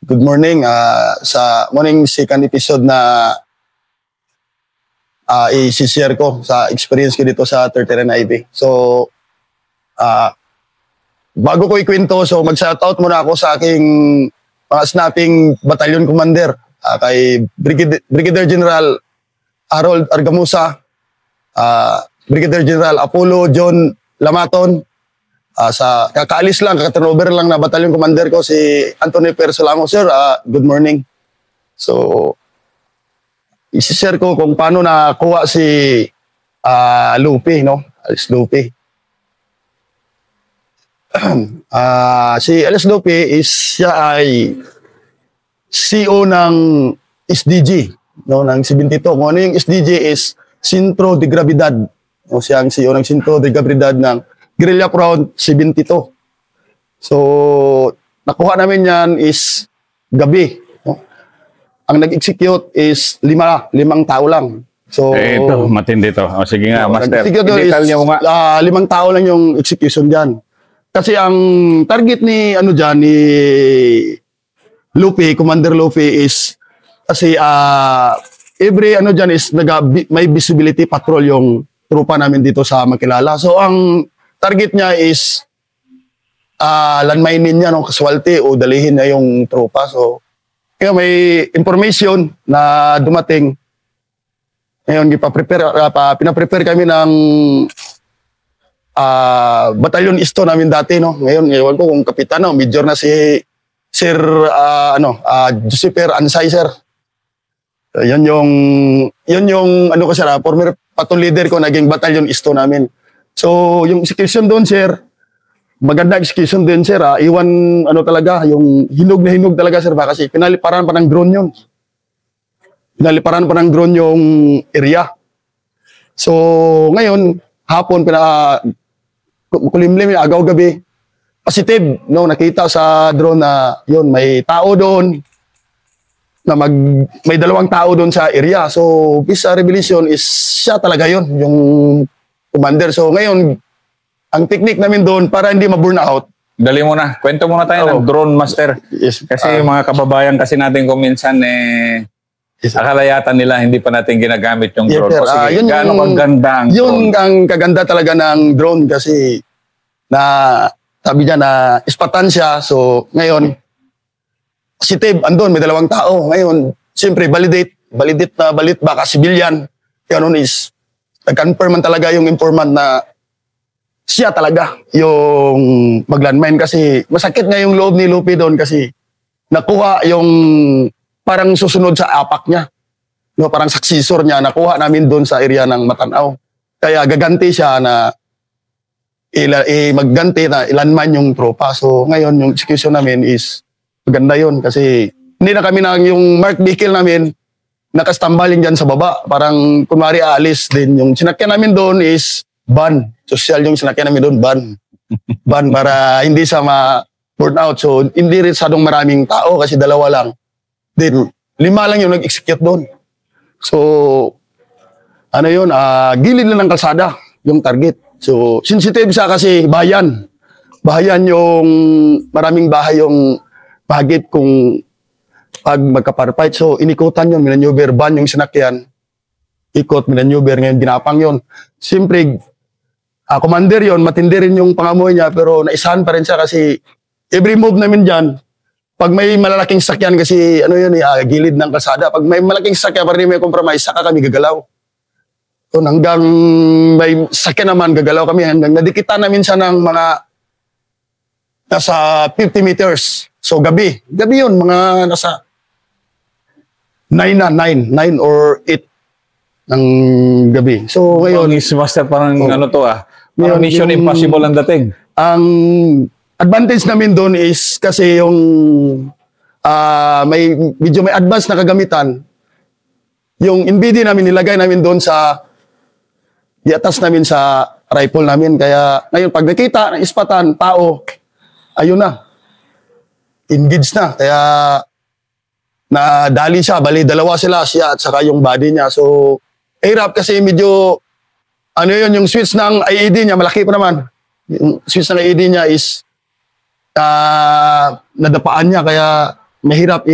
Good morning. Sa morning second episode na i-share ko sa experience ko dito sa 39 IB. So, bago ko ikwento, so mag-shoutout muna ako sa aking mga snapping battalion commander, kay Brigadier General Harold Argamusa, Brigadier General Apollo John Lamaton, sa kakaalis lang, kaka-turnover lang na battalion commander ko, si Anthony Persolamo. Sir, good morning. So, isi-share ko kung paano nakuha si Lupi, no? Alice Lupi. Si Alice Lupi siya ay CEO ng SDG, no? Ng 72. Kung ano yung SDG is Centro de Gravidad. No? Siya ang CEO ng Centro de Gravidad ng Guerrilla Front 72. So, nakuha namin yan is gabi. No? Ang nag-execute is limang tao lang. So, ito, matindi to. O, sige nga, Master. I-detail niyo nga. 5 tao lang yung execution dyan. Kasi ang target ni, ni Lupi, Commander Lupi is, kasi every is may visibility patrol yung trupa namin dito sa Makilala. So, ang target niya is landmine niya, casualty o dalihin niya yung tropa. So, kaya may information na dumating. Ngayon, pinaprepare kami ng batalyon isto namin dati. No? Ngayon, ewan ko kung kapitan, major na si Sir Josepher Ansay, sir. Yan yung former patrol leader ko, naging batalyon isto namin. So, yung execution doon, sir, maganda execution din, sir. Iwan, yung hinog na hinog talaga, sir, kasi pinaliparan pa ng drone yun. Pinaliparan pa ng drone yung area. So, ngayon, hapon, kulimlim, agaw-gabi, positive, no, nakita sa drone na, yun, may tao doon, na may 2 tao doon sa area. So, visa revelation is siya talaga yun, yung commander. So ngayon, ang technique namin doon para hindi ma-burn out. Dali mo na. Kwento muna tayo ng drone, Master. Yes. Kasi mga kababayan kasi natin kung minsan akala yata nila hindi pa natin ginagamit yung drone. Yes, Sige, gaano kaganda ang drone? Yun ang kaganda talaga ng drone kasi sabi niya na ispatan siya. So ngayon, positive, andun, may 2 tao. Ngayon, siyempre, validate baka civilian. Ganun is nag-confirm man talaga yung informant na siya talaga yung mag-landmine kasi masakit nga yung loob ni Lupi doon kasi nakuha yung parang susunod sa apak niya. No, parang successor niya, nakuha namin doon sa area ng Matanaw. Kaya gaganti siya na magganti na ilandmine yung tropa. So ngayon yung execution namin is maganda yun kasi hindi na kami yung mark vehicle namin nakastambaling dyan sa baba. Parang kunwari aalis din. Yung sinakyan namin doon is van. Social yung sinakyan namin doon, van. Van para hindi sa ma-burn out. So, hindi rin sadong maraming tao kasi 2 lang. Then, 5 lang yung nag-execute doon. So, gilid lang ng kalsada yung target. So, sensitive siya kasi bayan. Bayan yung maraming bahay yung pagit kung pag magka-firefight. So, inikutan yun, minaneuver, ban yung sinakyan. Ikot, minaneuver, ngayon ginapang yun. Siyempre, commander yun, matindi rin yung pangamoy niya, pero naisahan pa rin siya kasi every move namin dyan, pag may malalaking sakyan kasi, gilid ng kalsada, pag may malaking sakyan, parang may compromise, saka kami gagalaw. So, hanggang may sakyan naman, gagalaw kami, hanggang nadikitan namin siya ng mga nasa 50 meters. So, gabi yun, mga nasa 9 or 8 ng gabi. So ngayon, Master, parang parang Mission Impossible ang dating. Ang advantage namin doon is kasi yung medyo may advanced na kagamitan. Yung NBD namin nilagay namin doon i-attach namin sa rifle namin. Kaya ngayon pag nakita ng ispatan, tao, ayun na. Engage na. Kaya nadali siya, bali 2 sila, siya at saka yung body niya. So, hirap kasi medyo, yung switch ng IED niya, malaki pa naman. Yung switch ng IED niya is, nadapaan niya, kaya mahirap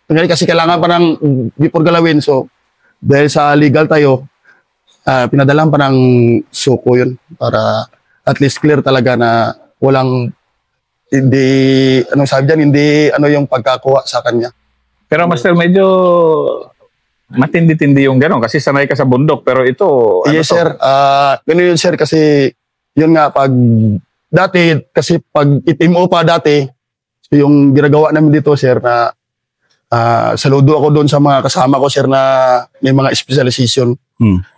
kunyari kasi kailangan pa ng before galawin. So, dahil sa legal tayo, pinadalan pa ng suko yun para at least clear talaga na walang hindi, anong sabi dyan, hindi yung pagkakuha sa kanya. Pero Master, medyo matindi-tindi yung gano'n kasi sanay ka sa bundok. Pero ito, yes, sir. Ganun yun, sir, kasi yun nga, pag itim-o pa dati, yung ginagawa namin dito, sir, na saludo ako doon sa mga kasama ko, sir, na may mga specialization.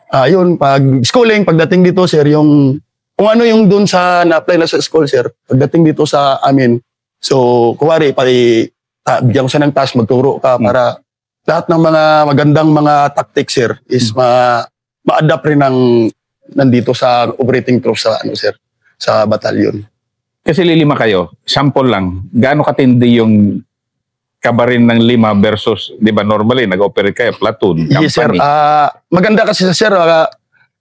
Yun, pag schooling, pagdating dito, sir, yung kung ano yung doon sa na-apply na sa school, sir, pagdating dito sa amin, so, kuwari, bigyan ko siya ng task, magturo ka para lahat ng mga magandang mga tactics, sir, is ma-adapt rin nandito sa operating troops sa, sir, sa batalyon. Kasi lilima kayo, sample lang, gaano katindi yung kabarin ng 5 versus, di ba normally, nag-operate kayo, platoon, company? Yes, sir. Maganda kasi, sir,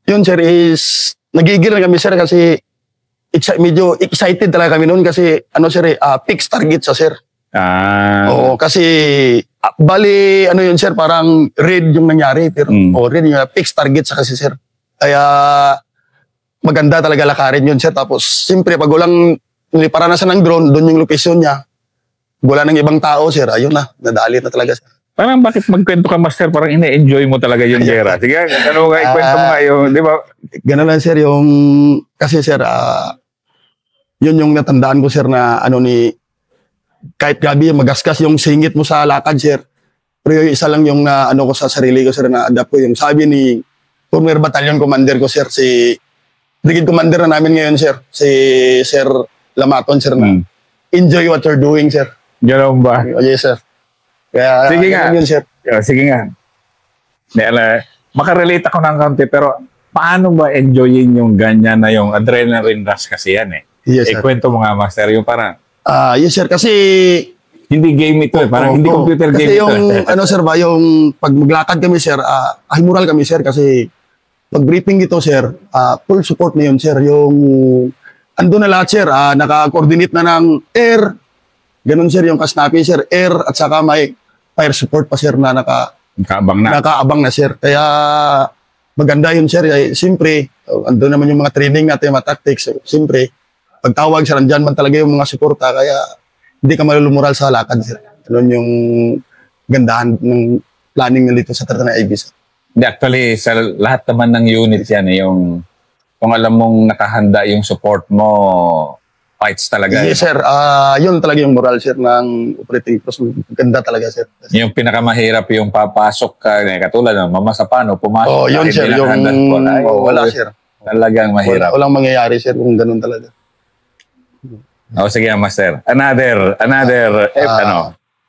yun, sir, is nagigil na kami, sir, kasi medyo excited talaga kami noon kasi, sir, fixed target sa, sir. Oo, kasi, bali, yun, sir, parang red yung nangyari, pero, red yung fixed target sa kasi, sir. Kaya, maganda talaga lakarin yun, sir. Tapos, siyempre, pag walang paranasan ng drone, doon yung location niya, wala ng ibang tao, sir, ayun na, nadali na talaga, sir. Parang bakit magkwento ka, Master? Parang ine-enjoy mo talaga yung gera. Sige, ikwento mo nga yung, di ba? Ganun lang, sir, kasi, sir, yun yung natandaan ko, sir, na kahit gabi, magaskas yung singit mo sa lakad, sir. Pero yung isa lang yung ko sa sarili ko, sir, na adapt ko yung sabi ni former battalion commander ko, sir, si brigade commander na namin ngayon, sir, si Sir Lamaton, sir, na enjoy what you're doing, sir. Ganoon ba? Yes, sir. Kaya, sige nga. Yun, sir. Sige nga. Makarelate ako ng kaunti, pero paano ba enjoyin yung ganyan na yung adrenaline rush kasi yan eh? Yes, sir. Kwento mo nga, Master, yung parang... yes, sir, kasi... Hindi game ito eh, parang hindi computer game ito. Kasi yung, sir ba, yung pag maglakad kami, sir, moral kami, sir, kasi pag briefing dito, sir, full support na yun, sir. Yung, ando na lahat, sir, naka-coordinate na ng air, ganun, sir, yung kasnapi, sir, air, at saka may fire support pa, sir, na nakaabang na, sir. Kaya, maganda yun, sir. Siyempre, ando naman yung mga training natin, mga tactics. Siyempre, pagtawag, sir, andyan man talaga yung mga suporta, kaya hindi ka malulumural sa lakad, sir. Ganun yung gandahan ng planning nalito sa Tartana Ibis. Actually, sa lahat naman ng unit yan, yung kung alam mong nakahanda yung support mo, fights talaga. Yes, sir. Yun talaga yung moral, sir, ng operating force. Ganda talaga, sir. Yung pinakamahirap yung papasok ka, katulad ng Mamasapano, pumasok. Yun, sir. Yung wala, sir. Talagang mahirap. Walang mangyayari, sir, kung ganun talaga. Sige, Master. Another,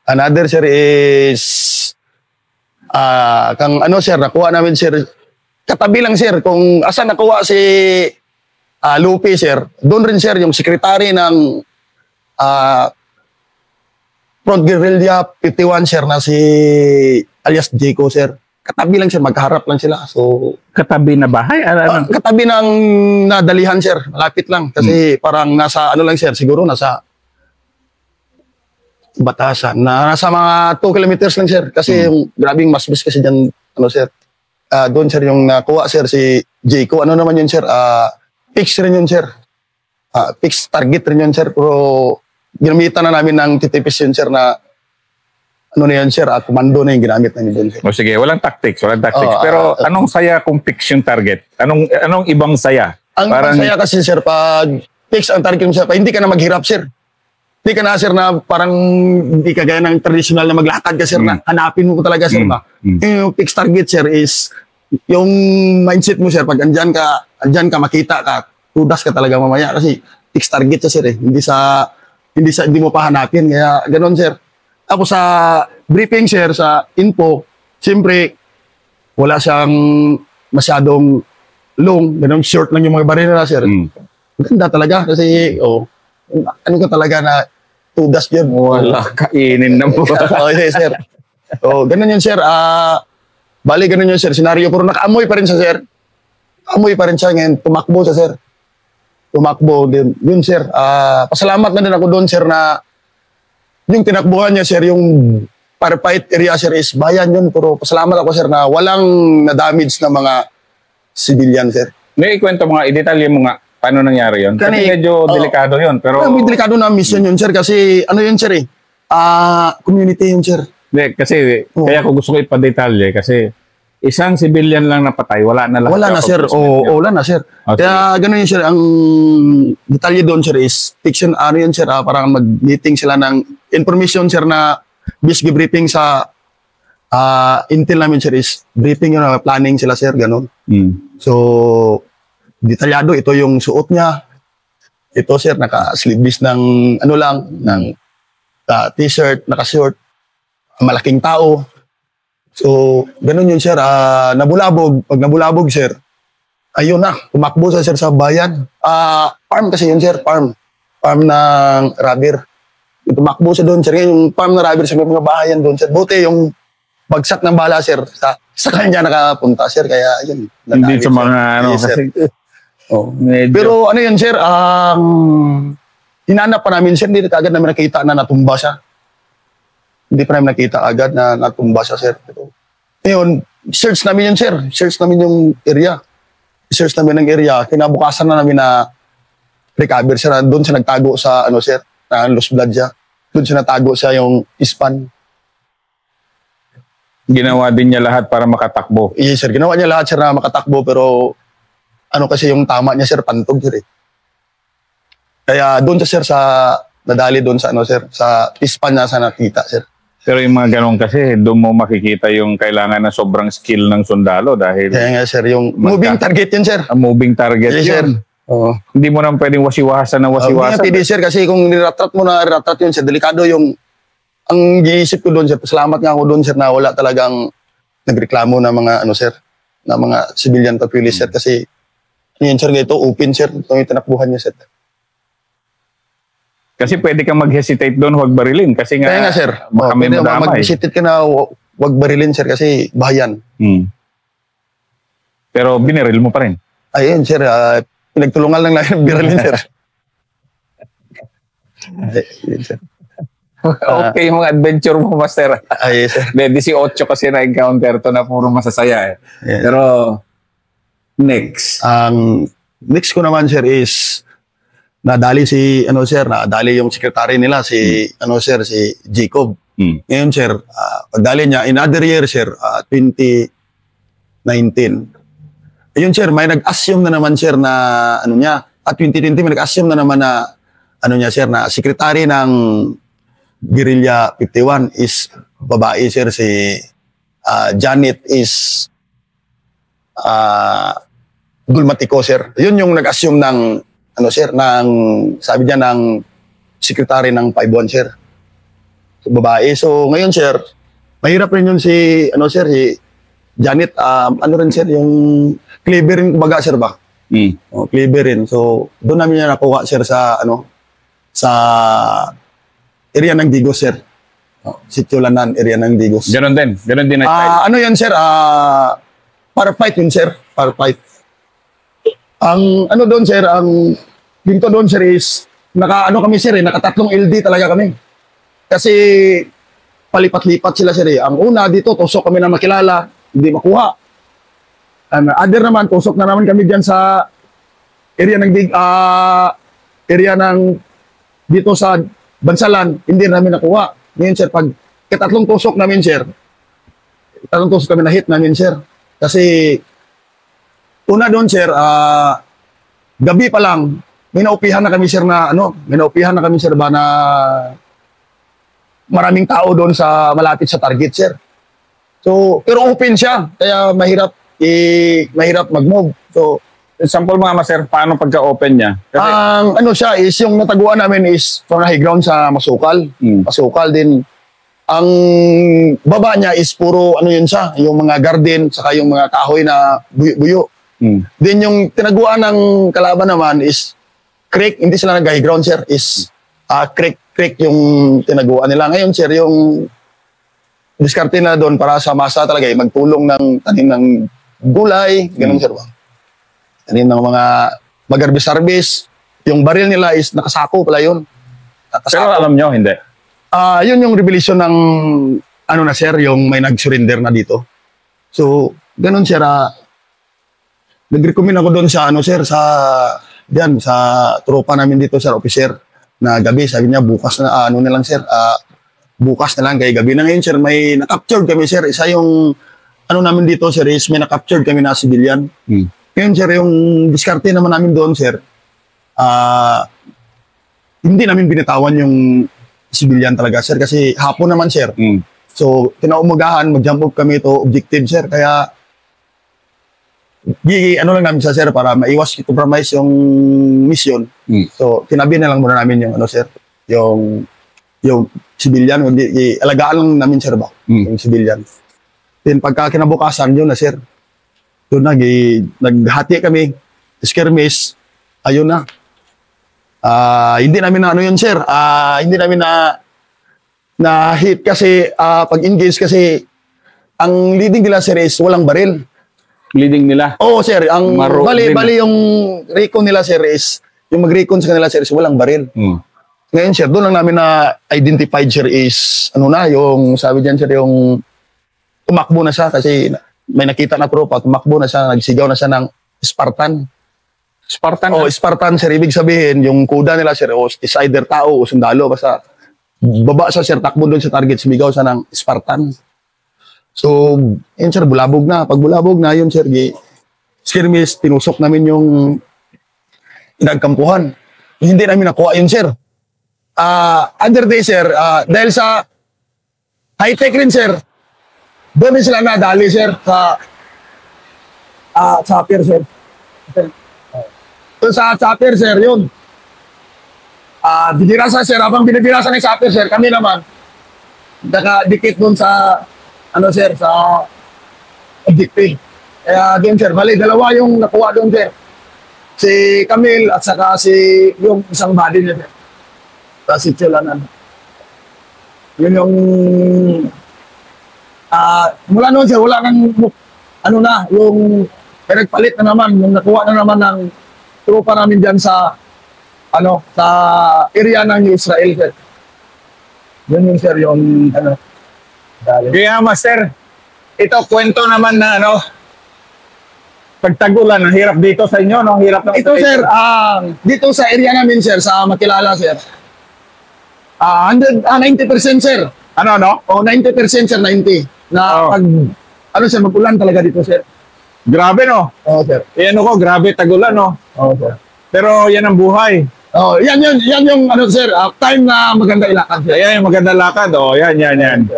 Another, sir, is sir, nakuha namin, sir, katabi lang, sir, kung asan nakuha si Lupi, sir, doon rin, sir, yung sekretary ng Front Guerrilla 51, sir, na si alias Jayco, sir. Katabi lang, sir, magkaharap lang sila. So, katabi na bahay? Katabi ng nadalihan, sir. Malapit lang. Kasi parang nasa, lang, sir, siguro nasa Batasan. Nasa mga 2 kilometers lang, sir. Kasi yung grabing masbis kasi dyan, sir. Doon, sir, yung nakuha, sir, si Jayco. Ano naman yun, sir? Fix rin yun, sir. Fix target rin yun, sir. Pero ginamitan na namin ng TTPs yun, sir, na yun, sir, komando na yung ginamit namin doon, sir. Sige, walang tactics. Pero anong saya kung fix yung target? Anong ibang saya? Ang saya kasi, sir, pag fix ang target mo, sir, hindi ka na maghirap, sir. Hindi ka na, sir, na parang hindi ka gaya ng traditional na maglakad ka, sir, na hanapin mo talaga, sir, ba? Yung fixed target, sir, is yung mindset mo, sir, pag andyan ka, makita ka, tudas ka talaga mamaya kasi fixed target siya, sir, eh. Hindi mo pa hanapin, kaya ganoon, sir. Ako sa briefing, sir, sa info, siyempre, wala siyang masyadong long, ganun, short lang yung mga barena, sir. Maganda talaga kasi, ano ka talaga na tudas yun. Wala, kainin na mo. Yes, sir. Ganun yun, sir. Bali, ganun yun, sir. Senaryo, pero nakaamoy pa rin siya, sir. Amoy pa rin siya ngayon. Tumakbo siya, sir. Tumakbo din. Yun, sir. Pasalamat na din ako doon, sir, na yung tinakbuhan niya, sir, yung firefight area, sir, is bayan yun. Pero pasalamat ako, sir, na walang na-damage na mga civilian, sir. May ikwento mo nga, i-detalye mo nga, paano nangyari yun? Kasi medyo delikado yun, pero... May delikado na mission yun, sir, kasi ano yun, sir, community yun, sir. Hindi, kasi, kaya ko gusto ko ipadetalye, kasi isang civilian lang napatay, wala na lahat. Wala na, sir. Wala na, sir. Okay. Kaya ganun yun, sir. Ang detalye doon, sir, is fiction, ano yun, sir, parang mag-meeting sila ng information, sir, na BSG briefing sa intel namin, sir, is briefing yun, planning sila, sir, ganun. So, detalyado, ito yung suot niya. Ito, sir, naka-sleeveless ng, ano lang, ng t-shirt, naka-short, malaking tao. So, ganun yun, sir. Nabulabog. Pag nabulabog, sir, ayun na, tumakbo sa, sir, sa bayan. Farm kasi yun, sir, farm. Farm ng rubber. Tumakbo siya doon, sir. Yung farm ng rubber, sa mga bahayan doon, sir. Buti yung bagsak ng bala, sir, sa kanya nakapunta, sir. Kaya, yun. Hindi sa mga, ano, yes, kasi... Medyo. Pero, ano yun, sir, hinanap pa namin, sir, hindi agad namin nakita na natumba siya. Hindi pa namin nakita agad na natumba siya, sir. Ngayon, search namin yun, sir. Search namin yung area. Search namin ng area. Kinabukasan na namin na recover siya. Doon siya nagtago sa, ano, sir, na lost blood siya. Doon siya natago sa yung ispan. Ginawa din niya lahat para makatakbo. Yes, sir. Ginawa niya lahat, sir, na makatakbo. Pero, ano kasi yung tama niya, sir, pantog, sir. Kaya doon siya, sir, nadali doon sa, ano, sir, sa ispan na sa nakita, sir. Pero yung mga ganun kasi, doon mo makikita yung kailangan na sobrang skill ng sundalo dahil... Kaya nga, sir, yung moving target yun, sir. Ang moving target Yes, sir. yun. Hindi mo naman pwedeng wasiwasan na Hindi wasiwasan. nga pwede, sir, kasi kung niratrat mo na niratrat yun, sir, delikado yung... Ang giisip ko doon, sir, salamat nga ako doon, sir, na wala talagang nagreklamo na mga, ano, sir, na mga civilian populace, sir, kasi yun, sir, ito, open, sir, ito yung tinakbuhan niya, sir. Kasi pwede kang mag-hesitate doon, huwag barilin. Kasi nga, Kaya nga, sir, baka may pwede madamay. mag-hesitate ka na wag barilin, sir, kasi bahayan. Pero biniril mo pa rin. Ayun, sir, pinagtulungan lang yung barilin, sir. Ayun, sir. Okay, yung mga adventure mo, Master. Ayun, sir. 18 kasi na-encounter to na puro masasaya. Yeah. Pero, next. Ang next ko naman, sir, is nadali si, ano, sir, nadali yung secretary nila, si, ano, sir, si Jacob. Ngayon, sir, pagdali niya, in other year, sir, 2019. Ayun, sir, may nag-assume na naman, sir, na, ano niya, at 2020, may nag-assume na naman na, ano niya, sir, na secretary ng Guerrilla 51 is babae, sir, si Janet is Gulmatico, sir. Yun yung nag-assume ng, ano, sir, ng, sabi niya, ng secretary ng 5-1, sir. So, babae. So, ngayon, sir, mahirap rin yun si, ano, sir, si Janet, ano rin, sir, yung clever rin, kumbaga, sir, ba? Clever rin. So, doon namin niya nakuha, sir, sa, ano, sa area ng Digos, sir. Sitio Lanan, area ng Digos. Ganon din na ano yan, sir? Firefight yun, sir. Firefight. Ang ano doon, sir, ang dito doon, sir, is naka-ano kami, sir, naka-3 LD talaga kami. Kasi palipat-lipat sila, sir. Ang una dito, tusok kami na makilala, hindi makuha. Other naman, tusok na naman kami diyan sa area ng area ng dito sa Bansalan, hindi namin nakuha. Ngayon, sir, pag katatlong tusok namin, sir, tatlong tusok kami na hit namin, sir. Kasi una doon, sir, gabi pa lang, may naupihan na kami, sir, na, ano, may naupihan na kami, sir, ba, na maraming tao doon sa malapit sa target, sir. So, pero open siya, kaya mahirap mag-move. So, sample mga, Master, paano pagka-open niya? Kasi, ang ano siya is, yung nataguan namin is from high ground sa Masukal. Masukal din. Ang baba niya is puro, ano yun siya, yung mga garden, saka yung mga kahoy na buyo-buyo. Then yung tinaguan ng kalaban naman is creek, hindi sila nag-high ground, sir, is creek yung tinaguan nila. Ngayon, sir, yung diskarte na doon para sa masa talaga, magtulong ng tanim ng gulay, ganun, sir, ba? Tanim ng mga mag-arbis-arbis. Yung baril nila is nakasako pala yun. pero alam nyo, hindi. Yun yung revelation ng ano na sir, yung may nag-surrender na dito. So, ganun sir, nag-recommend ako doon sa ano sir, sa tropa namin dito sir, officer, na gabi, sabi niya bukas na, ano na lang sir, bukas na lang kay gabi na ngayon sir, may na-captured kami sir, isa yung ano namin dito sir is may na-captured kami na civilian. Ngayon sir, yung diskarte naman namin doon sir, hindi namin binitawan yung civilian talaga sir, kasi hapon naman sir. So, kinaumagahan, mag-jump up kami to objective, sir. Kaya, ano lang namin sa sir, para maiwas compromise yung mission. So, tinabi na lang muna namin yung, ano, sir, yung civilian. Alagaan lang namin, sir, ba? Yung civilian. Then, pagka kinabukasan, yun na, sir. Doon na, naghati kami, skirmish, ayun na. Hindi namin na, ano yun, sir, hindi namin na hit kasi pag engage kasi ang leading nila sir is walang baril. Leading nila? Oo sir, ang bali yung recon nila sir is yung mag-recon sa kanila sir is walang baril. Ngayon sir, doon lang namin na identified sir is ano na yung sabi diyan sir yung tumakbo na siya kasi may nakita na tropa, tumakbo na siya, nagsigaw na siya ng Spartan. Spartan? Oh, Spartan sir, ibig sabihin yung kuda nila sir is either tao o sundalo, basta baba sa sir, takbo doon sa target, sumigaw sa ng Spartan. So, yun sir, bulabog na. Pag bulabog na, yun sir, skirmish, tinusok namin yung nagkampuhan. Hindi namin nakuha yun sir. Other day sir, dahil sa high-tech rin sir, doon sila nadali sir sa chopper sir. So, sa chopper sir, yun. Binirasa sir, habang binibirasa ng chopper sir, kami naman nakadikit doon sa ano sir, sa objective. Kaya doon sir, bali, dalawa yung nakuha doon sir. Si Camille at saka yung isang body niya sir. Sa Sitsulanan. Yun yung mula noon sir, wala nang ano na, yung pinagpalit na naman, yung nakuha na naman ng tropa namin dyan sa sa area ng Israel, sir. Yun yung, sir, yung, Kaya, master, ito, kwento naman na, pagtagulan, ang hirap dito sa inyo, no? Ang hirap ng ito, sir, dito sa area namin, sir, sa Makilala, sir, 90%, sir. Ano? O, 90%, sir, 90. Na sir, mag-ulan talaga dito, sir. Grabe, no? Oo, sir. Ko, grabe tagulan, no? Oo, sir. Pero yan ang buhay. Oh, yan yung sir, time na maganda ilakad. Sir. Ayan yung maganda lakad. Yan.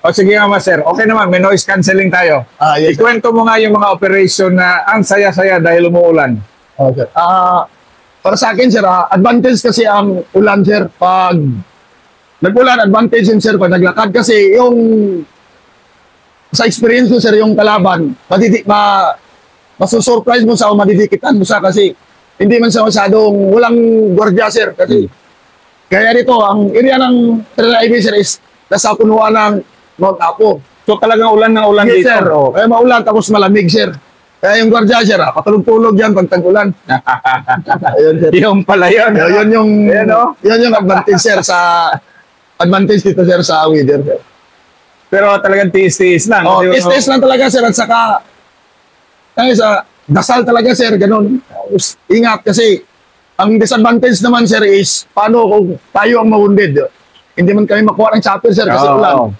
O sige nga, master. Okay naman, may noise cancelling tayo. Yes, Ikwento mo nga yung mga operation na ang saya-saya dahil umuulan. Okay. Para sa akin, sir, advantage kasi ang ulan, sir. Pag nag-ulan, advantage yun, sir, pag naglakad. Kasi yung sa experience ko, sir, yung kalaban, masusurprise mo sa o madidikitan mo sa kasi hindi man sa masyadong walang gwardiya, sir. Kasi kaya dito, ang area ng Trela-Ivy, sir, is nasa punuan ng Mount Apo. So talagang ulan ng ulan Yes, dito. sir. Kaya maulan, tapos malamig, sir. Kaya yung gwardiya, sir, patulog-tulog yan pag tag-ulan. Ayun, sir. Yung pala yun. Yun yung advantage, sir, advantage dito, sir, sa weather, sir. Pero talagang tiis-tiis lang. Tiis-tiis lang talaga, sir, at saka sa dasal talaga, sir, ganun. Ingat kasi ang disadvantage naman, sir, is paano kung tayo ang ma-wounded. Hindi man kami makuha ng chopper, sir, kasi ulan.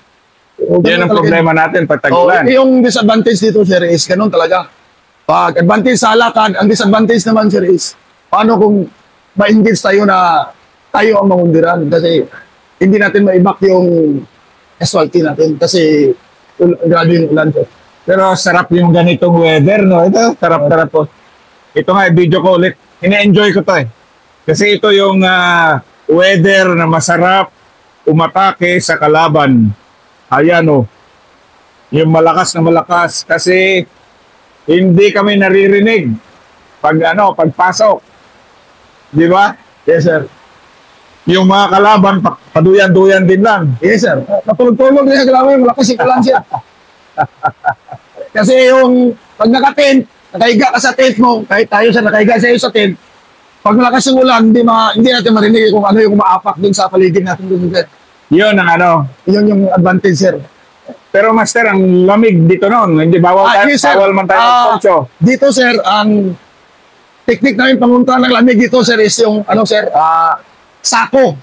Yan ang problema natin pag tag-ulan. Yung disadvantage dito, sir, is ganun talaga. Pag advantage sa lakad, ang disadvantage naman, sir, is paano kung ma-engage tayo na tayo ang ma-woundiran. Kasi hindi natin ma-evac yung casualty natin kasi grabe yung ulan, sir. Pero sarap yung ganitong weather, no? Ito, sarap-sarap po. Ito nga, video ko ulit. Ine-enjoy ko to eh. Kasi ito yung weather na masarap umatake sa kalaban. Ayan o. Yung malakas na malakas. Kasi hindi kami naririnig pagpasok. Di ba? Yes, sir. Yung mga kalaban, paduyan-duyan din lang. Yes, sir. Natulog-tulog na yung kalaban, malakas yung ulan, sir. Kasi yung pag naka-tent, nakahiga ka sa tent mo, kahit tayo sa nakahiga sa iyo sa tent, pag malakas yung ulan, hindi natin marinig kung ano yung umaapak dun sa paligid natin dun. Yun ang ano. Yun yung advantage, sir. Pero master, ang lamig dito noon. Hindi bawal, Yes, sir. bawal man tayo ng poncho. Dito, sir, ang technique namin pangunta ng lamig dito, sir, is yung, ano, sir, sako.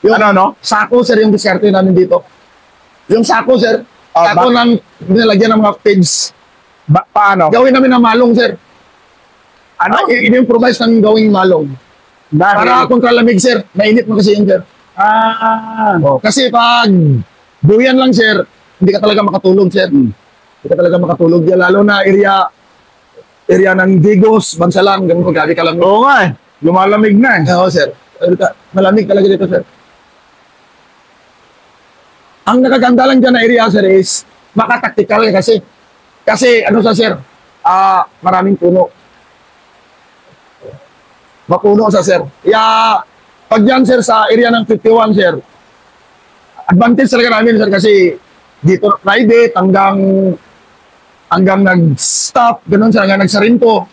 Yung, sako, sir, yung diskarte namin dito. Yung sako, sir, sako ng nilagyan ng mga pigs. Paano? Gawin namin ng malong, sir. Ano? I-improvise namin gawing malong. Para kontra lamig, sir. Mainit mo kasi yun, sir. Kasi pag buyan lang, sir, hindi ka talaga makatulog, sir. Hindi ka talaga makatulog. Lalo na area ng Digos, Bansalang, ganun, gabi ka lang. Oo nga eh. Lumalamig na eh. Oo, sir. Malamig talaga dito, sir. Ang nakaganda lang dyan na area, sir, is makataktikal kasi. Kasi, ano sa sir, maraming puno. Mapuno sa sir. Pag yan, sir, sa area ng 51, sir, advantage talaga namin, sir, kasi dito private hanggang nag-stop, ganun, sir, hanggang nagsarinto.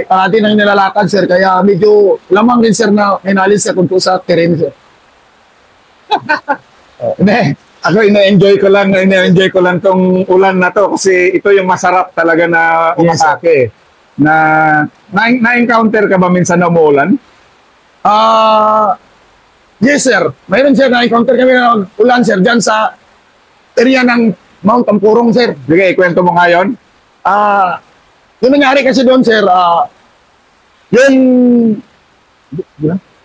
Parati nang nilalakad, sir, kaya medyo lamang din, sir, na minalis ka kung sa terrain, sir. Ako ina-enjoy ko lang tong ulan na to kasi ito yung masarap talaga na umatake. Na-encounter ka ba minsan na umuulan? Yes, sir. Mayroon, sir, na-encounter kami ng ulan, sir, dyan sa area ng Mount Tampurong, sir. Sige, ikwento mo nga yun. Yung nangyari kasi doon, sir, yung,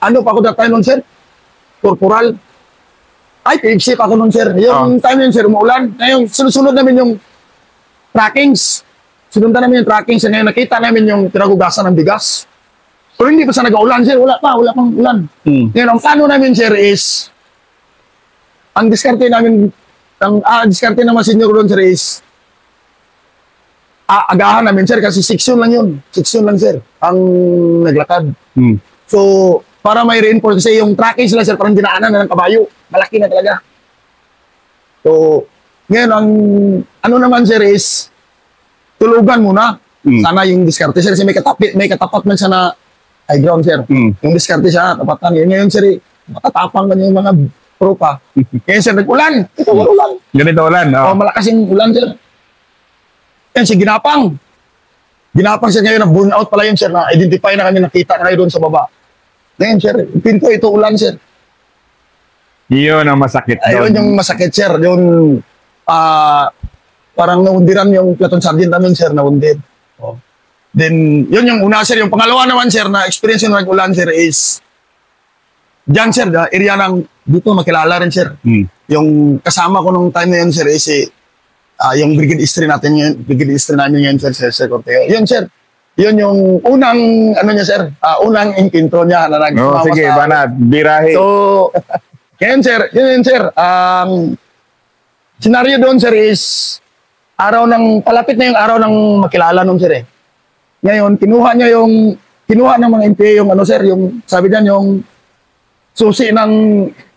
ano pa ako that time nun, sir? Corporal. Ay, PFC pa ako nun, sir. Yung time yun, sir, umuulan. Ngayon, sunod namin yung trackings. Sinundan namin yung trackings. Ngayon, nakita namin yung pinagugasan ng bigas. Pero hindi pa sa nag-aulan, sir. Wala pang ulan. Ngayon, ang plano namin, sir, is ang diskarte namin, diskarte naman senior doon, sir, is agahan namin, sir, kasi section lang yun. Section lang, sir, ang naglakad. So, para may reinforce, kasi yung trackings lang, sir, parang dinaanan na ng kabayo. Malaki na talaga. So, ngayon, ang ano naman, sir, is tulugan muna. Sana yung diskarte, sir, kasi may katapat man siya na high ground, sir. Yung diskarte siya, tapatan. Ngayon, sir, matatapang man yung mga tropa. Ngayon, sir, nag-ulan. Ito, ulan. Ganito ulan, malakas yung ulan, sir. Yan, si Ginapang. Ginapang, sir, ngayon, na-burn out pala yun, sir, na-identify na kami, nakita na kayo doon sa baba. Ngayon, sir, pinto, ito ulan, sir. Yun ang masakit doon. Ayun yung masakit, sir. Yung, parang naundiran yung Platon Sergeant namin, sir, naundir. Then, yun yung una, sir. Yung pangalawa naman, sir, na experience yung nag-ulan, sir, is dyan, sir, area ng, dito, makilala rin, sir. Yung kasama ko nung time na yun, sir, is yung brigade history natin yun, brigade history namin yun, sir, Corteo. Yun, sir. Yun yung unang, ano niya, sir, unang intro niya na nag-sumama sige, banat, birahe. So, ngayon, sir, yun, sir, senaryo doon, sir, is palapit na yung araw ng makilala nung, sir, Ngayon, kinuha ng mga NPA yung, ano, sir, yung, sabi niyan, yung susi ng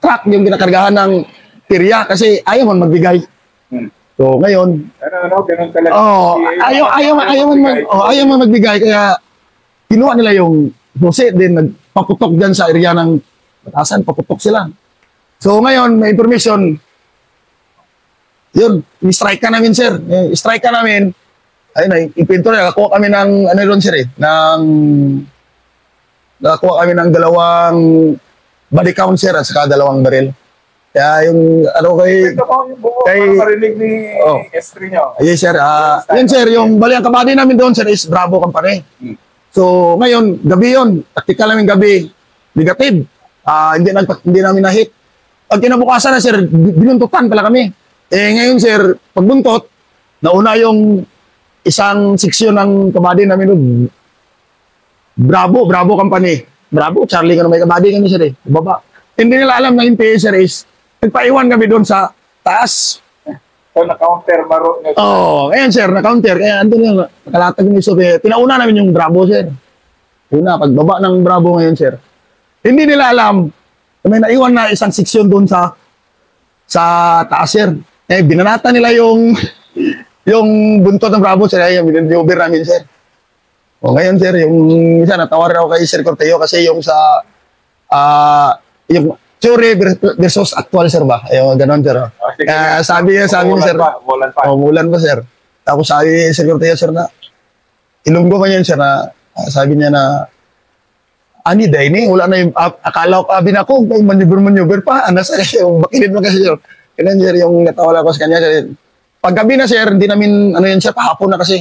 truck, yung ginakargahan ng pirya, kasi ayaw man magbigay. So, ngayon, ganun talaga. ayaw man magbigay, kaya kinuha nila yung susi, din nagpaputok dyan sa area ng batasan, paputok sila. So, ngayon, may information, yun, i-strike ka namin, sir. I-strike ka namin, ayun, ipinto na, nakakuha kami ng, ano ron, sir, nakakuha kami ng 2 body count, sir, at saka 2 baril. Kaya yung, ano Ito po yung buo, marinig ni S3 nyo. Yes, sir. Yun, sir, yung bali, ang kabady namin doon, sir, is Bravo Company. So, ngayon, gabi yun. Taktikal namin gabi. Negative. Hindi namin na-hit. Pag kinabukasan na, sir, binuntutan pala kami. Ngayon, sir, pagbuntot, nauna yung isang seksyon ng kabady namin doon. Bravo Company. Bravo, Charlie, may kabady kami, sir, baba. Hindi nila alam na yung PA, sir, is nagpaiwan kami doon sa taas. So, na-counter maro. Ngayon, sir, na-counter. Kaya andun yung nakalatag yung iso. Pinauna namin yung Bravo, sir. Una, pagbaba ng Bravo ngayon, sir. Hindi nila alam na may naiwan na isang seksyon doon sa taas, sir. Binanata nila yung buntot ng Bravo, sir. Binanyover namin, sir. Ngayon, sir, yung isa, natawar ako kay Sir Corteo kasi yung theory versus actual, sir ba? Ayaw, ganon, sir. Sabi niya, sir. Umulan pa. Umulan pa, sir. Tapos sabi ni Secretary, sir, na ilunggo pa niyan, sir, na sabi niya na ani day ni wala na yung akala ko abin ako maneuver pa nasa kasi yung bakilid mo kasi sir. Kailan sir yung natawala ko sa kanya sir. Paggabi na sir, hindi namin ano yun sir, pahapon na kasi.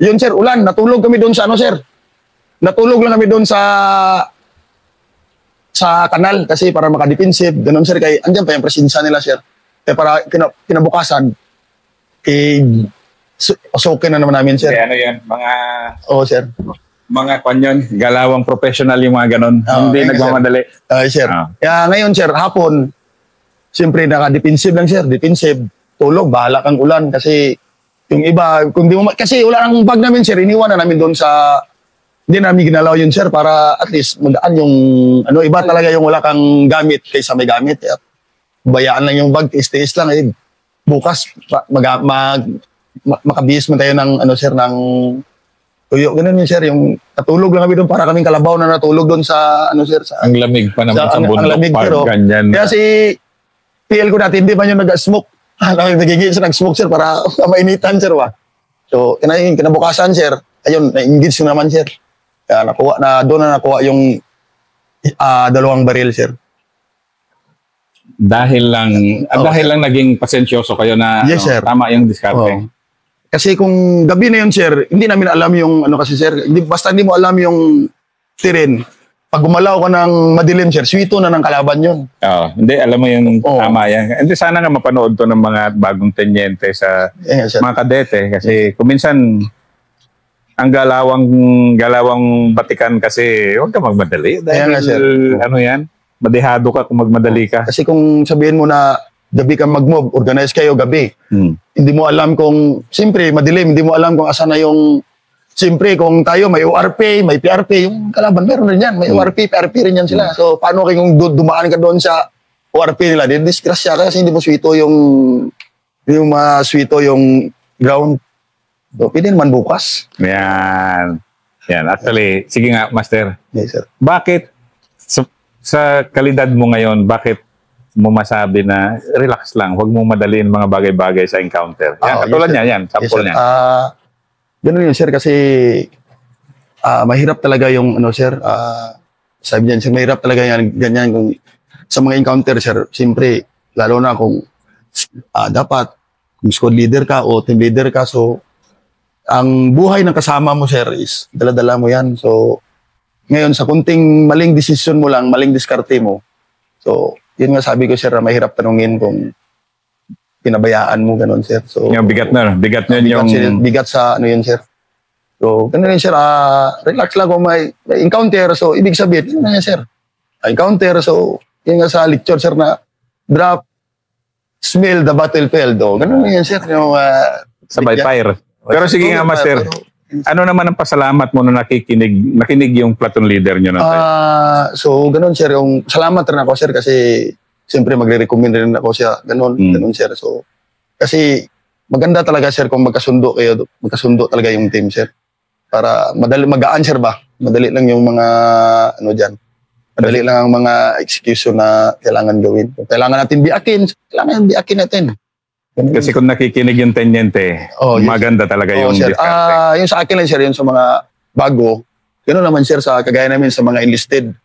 Yun sir, ulan, natulog kami doon sa ano sir. Natulog lang kami doon sa kanal kasi para makadefensive. Ganun sir, kay andyan pa yung presensya nila sir. Kaya para kinabukasan pasukin na naman namin sir. Kaya ano yan, Oo sir. mga kanyon, galawang professional yung mga ganon. Hindi nagmamadali. Sir. Kaya ngayon sir, hapon, siyempre naka-defensive lang sir, defensive, tulog, bahala kang ulan kasi yung iba, kung di mo, kasi wala nang bag namin sir, iniwan na namin doon sa, hindi namin ginalaw yun sir para at least magaan yung, ano, iba talaga yung wala kang gamit kaysa may gamit. Bayaan lang yung bag, tiis lang eh. Bukas, makabihis mo tayo ng, ano sir, ng tuyo, ganun yun sir, yung natulog lang kami doon para kaming kalabaw na natulog doon sa, ano sir, sa... Ang lamig pa naman sa bundok, ang lamig, pero, ganyan. Kaya si PL ko natin, hindi man yung nag-smoke. Nagigil sa nag-smoke sir para mainitan sir ba. So, kinabukasan sir, ayun, na-engage naman sir. Kaya doon na nakuha yung 2 baril sir. Dahil lang naging pasensyoso kayo na yes, sir. Tama yung diskarte. Kasi kung gabi na yun, sir, hindi namin alam yung, ano kasi, sir, basta hindi mo alam yung terrain. Pag gumalaw ka ng madilim, sir, swito na ng kalaban yun. Hindi, alam mo yung tama yan. Hindi, sana nga mapanood to ng mga bagong tenyente sa mga kadete. Kasi kuminsan, ang galawang batikan kasi, huwag ka magmadali. Dahil, ano yan, madihado ka kung magmadali ka. Kasi kung sabihin mo na, gabi ka mag-move, organize kayo gabi. Hindi mo alam kung, siyempre, madilim, hindi mo alam kung asan na yung, siyempre, kung tayo may ORP, may PRP, yung kalaban, meron rin yan. May ORP, PRP rin yan sila. So, paano kung dumaan ka doon sa ORP nila? Disgrasya ka kasi hindi mo swito yung ground. So, pwede naman bukas. Yan. Actually, sige nga, Master. Yes, sir. Bakit, sa kalidad mo ngayon, bakit mo masabi na relax lang, huwag mong madaliin mga bagay-bagay sa encounter? Yan, katulad niya, yan, sample niya. Ganun yun, sir, kasi mahirap talaga yung, ano, sir, sabi niyan, sir, mahirap talaga yan, ganyan, kung sa mga encounter, sir, siyempre, lalo na kung dapat, kung squad leader ka o team leader ka, so, ang buhay ng kasama mo, sir, is dala-dala mo yan. So, ngayon, sa kunting maling desisyon mo lang, maling diskarte mo, so, yun nga sabi ko, sir, mahirap tanungin kung pinabayaan mo, ganun, sir. So, yung bigat na, bigat sa, ano yun, sir. So, ganun yun, sir, relax lang kung may encounter, so, ibig sabihin, yun na yan, sir. Encounter, so, yun nga sa lecture, sir, na drop, smell the battlefield, ganun yan, sir. Yung, sabay fire. Pero sige nga, Master, ano naman ang pasalamat mo na nakinig yung platoon leader nyo na tayo? So, ganun, sir. Yung salamat rin ako, sir, kasi siyempre magre-recommend rin ako siya. Ganun, sir. So, kasi maganda talaga, sir, kung magkasundo kayo. Magkasundo talaga yung team, sir. Para magaan, sir ba? Madali lang yung mga, ano dyan. Madali lang ang mga execution na kailangan gawin. Kung kailangan natin biakin, kailangan biakin natin. Ganun. Kasi kung nakikinig yung tenyente, maganda talaga yung diskarte. Yung sa akin lang, sir, yung sa mga bago, gano'n naman, sir, sa kagaya namin sa mga enlisted.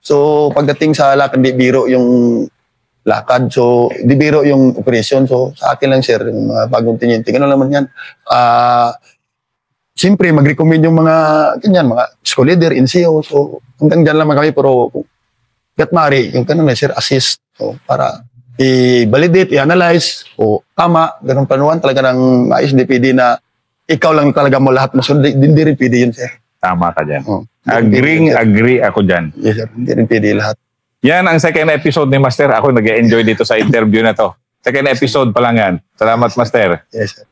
So, pagdating sa lakad, di biro yung lakad. So, di biro yung operation. So, sa akin lang, sir, yung mga bagong tenyente. Gano'n naman yan. Siyempre, mag-recommend yung mga, ganyan, mga school leader, NCO. So, hanggang dyan lang kami, pero gatmari, yung gano'n, sir, assist. So, para i-validate, i-analyze, o tama, ganun planuhan talaga ng ISDPD na ikaw lang talaga mo lahat masunod, hindi rin pwede yun, sir. Tama ka dyan. Agree ako dyan. Yes, sir. Hindi rin pwede lahat. Yan ang second episode ni Master. Ako nag-enjoy dito sa interview na to. Second episode pa lang yan. Salamat, Master. Yes, sir.